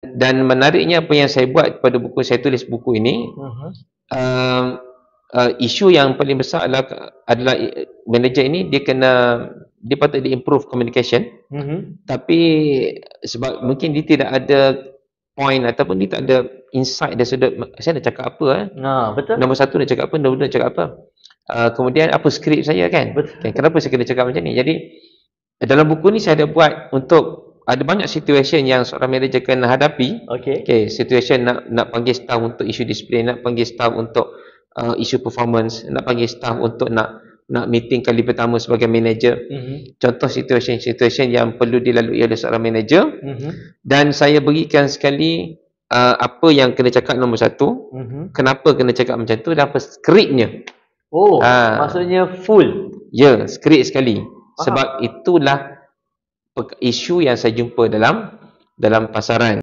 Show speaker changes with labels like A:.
A: Dan menariknya apa yang saya buat pada buku, saya tulis buku ini, isu yang paling besar adalah manager ini dia patut improve communication, tapi sebab mungkin dia tidak ada point ataupun dia tak ada insight dari sudut saya nak cakap apa
B: betul.
A: nombor satu nak cakap apa, nombor dua nak cakap apa, kemudian apa skrip saya kan, kenapa saya kena cakap macam ni. Jadi dalam buku ni saya ada buat untuk ada banyak situasi yang seorang manager kena hadapi. Situasi nak panggil staff untuk isu disiplin, nak panggil staff untuk isu performance, nak panggil staff untuk nak meeting kali pertama sebagai manager. Contoh situasi yang perlu dilalui oleh seorang manager. Dan saya berikan sekali apa yang kena cakap nombor satu, kenapa kena cakap macam tu, dan apa skripnya.
B: Maksudnya full.
A: Ya, skrip sekali. Sebab itulah isu yang saya jumpa dalam pasaran.